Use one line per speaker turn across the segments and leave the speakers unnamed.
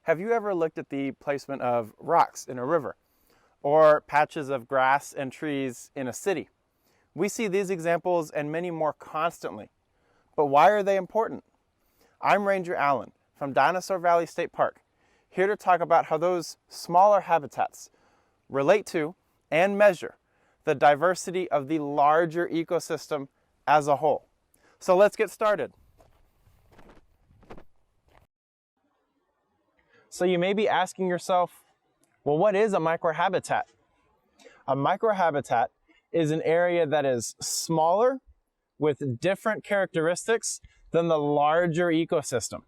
Have you ever looked at the placement of rocks in a river or patches of grass and trees in a city? We see these examples and many more constantly. But why are they important? I'm Ranger Allen from Dinosaur Valley State Park, here to talk about how those smaller habitats relate to and measure the diversity of the larger ecosystem as a whole. So let's get started. So you may be asking yourself, well, what is a microhabitat? A microhabitat is an area that is smaller with different characteristics than the larger ecosystem.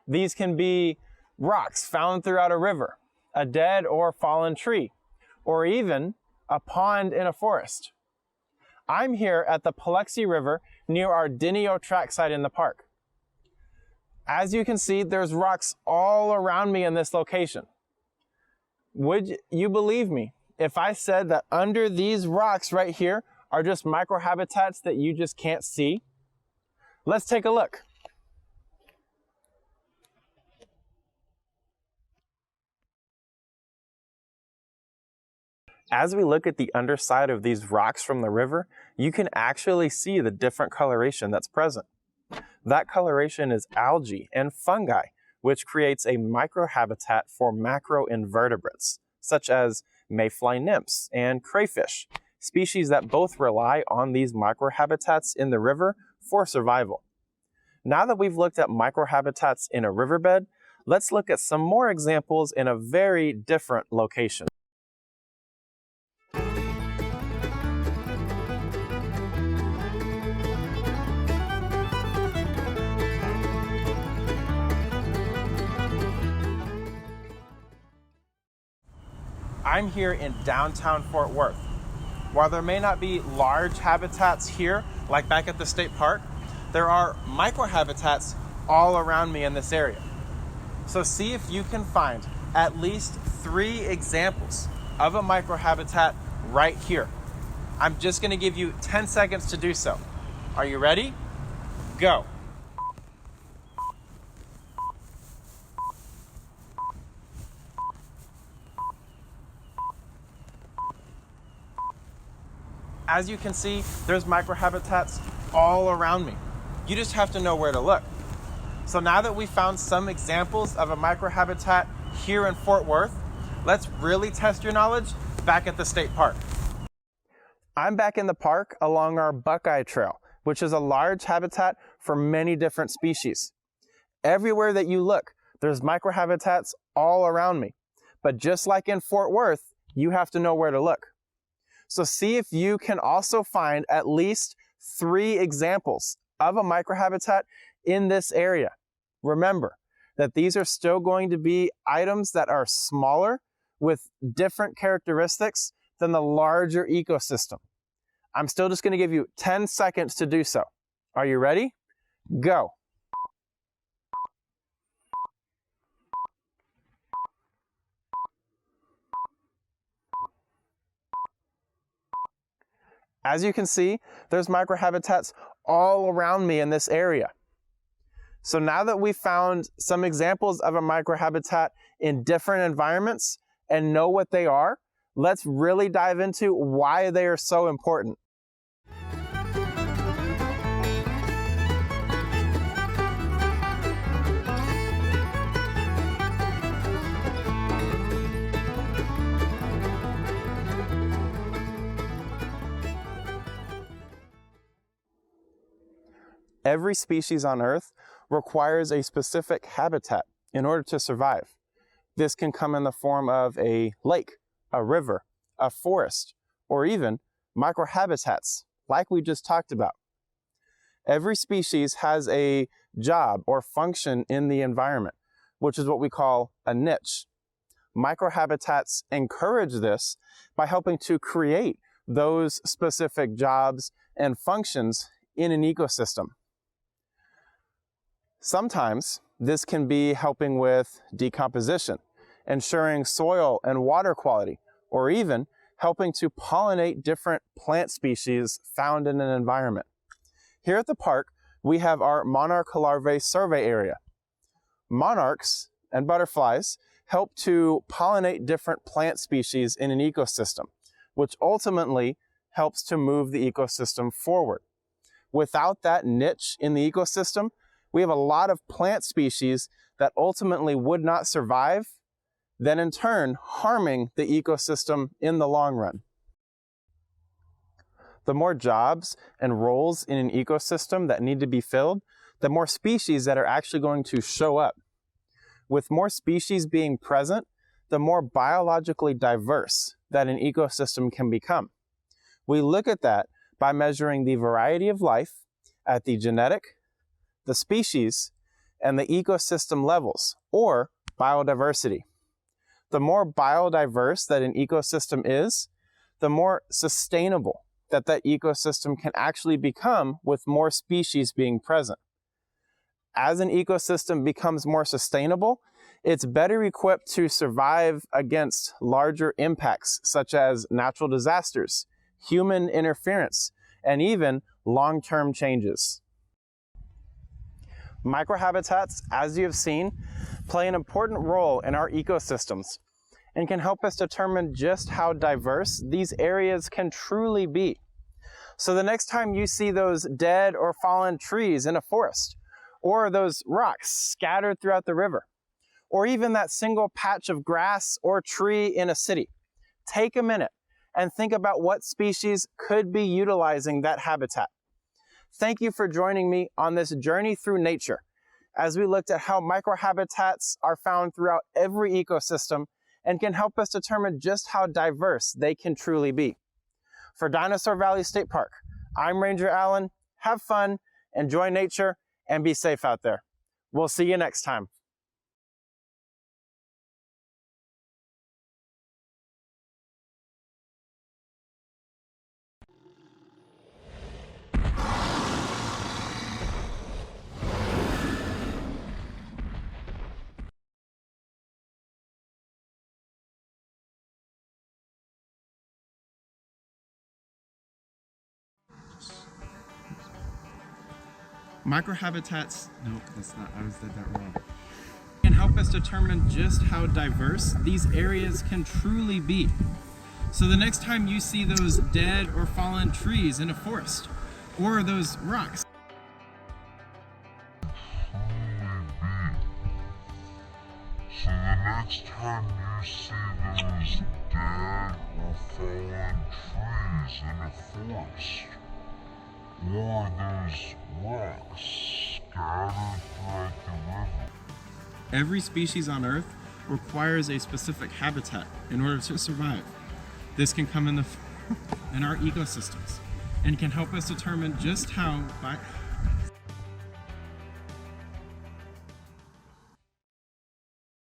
These can be rocks found throughout a river, a dead or fallen tree, or even a pond in a forest. I'm here at the Paluxy River near our Dinosaur trackside in the park. As you can see, there's rocks all around me in this location. Would you believe me if I said that under these rocks right here are just microhabitats that you just can't see? Let's take a look. As we look at the underside of these rocks from the river, you can actually see the different coloration that's present. That coloration is algae and fungi, which creates a microhabitat for macroinvertebrates, such as mayfly nymphs and crayfish, species that both rely on these microhabitats in the river for survival. Now that we've looked at microhabitats in a riverbed, let's look at some more examples in a very different location. I'm here in downtown Fort Worth. While there may not be large habitats here, like back at the state park, there are microhabitats all around me in this area. So see if you can find at least 3 examples of a microhabitat right here. I'm just going to give you 10 seconds to do so. Are you ready? Go. As you can see, there's microhabitats all around me. You just have to know where to look. So now that we found some examples of a microhabitat here in Fort Worth, let's really test your knowledge back at the state park. I'm back in the park along our Buckeye Trail, which is a large habitat for many different species. Everywhere that you look, there's microhabitats all around me. But just like in Fort Worth, you have to know where to look. So see if you can also find at least 3 examples of a microhabitat in this area. Remember that these are still going to be items that are smaller with different characteristics than the larger ecosystem. I'm still just going to give you 10 seconds to do so. Are you ready? Go. As you can see, there's microhabitats all around me in this area. So now that we've found some examples of a microhabitat in different environments and know what they are, let's really dive into why they are so important. Every species on Earth requires a specific habitat in order to survive. This can come in the form of a lake, a river, a forest, or even microhabitats, like we just talked about. Every species has a job or function in the environment, which is what we call a niche. Microhabitats encourage this by helping to create those specific jobs and functions in an ecosystem. Sometimes this can be helping with decomposition, ensuring soil and water quality, or even helping to pollinate different plant species found in an environment. Here at the park, we have our monarch larvae survey area. Monarchs and butterflies help to pollinate different plant species in an ecosystem, which ultimately helps to move the ecosystem forward. Without that niche in the ecosystem, we have a lot of plant species that ultimately would not survive, then in turn harming the ecosystem in the long run. The more jobs and roles in an ecosystem that need to be filled, the more species that are actually going to show up. With more species being present, the more biologically diverse that an ecosystem can become. We look at that by measuring the variety of life at the genetic, the species, and the ecosystem levels, or biodiversity. The more biodiverse that an ecosystem is, the more sustainable that ecosystem can actually become with more species being present. As an ecosystem becomes more sustainable, it's better equipped to survive against larger impacts such as natural disasters, human interference, and even long-term changes. Microhabitats, as you have seen, play an important role in our ecosystems and can help us determine just how diverse these areas can truly be. So the next time you see those dead or fallen trees in a forest, or those rocks scattered throughout the river, or even that single patch of grass or tree in a city, take a minute and think about what species could be utilizing that habitat. Thank you for joining me on this journey through nature as we looked at how microhabitats are found throughout every ecosystem and can help us determine just how diverse they can truly be. For Dinosaur Valley State Park, I'm Ranger Allen. Have fun, enjoy nature, and be safe out there. We'll see you next time. Microhabitats, nope, that's not, I did that wrong. Can help us determine just how diverse these areas can truly be. So the next time you see those dead or fallen trees in a forest, or those rocks.
So the next time you see those dead or fallen trees in a forest, or those rocks scattered throughout the river.
Every species on Earth requires a specific habitat in order to survive. This can come in our ecosystems and can help us determine just how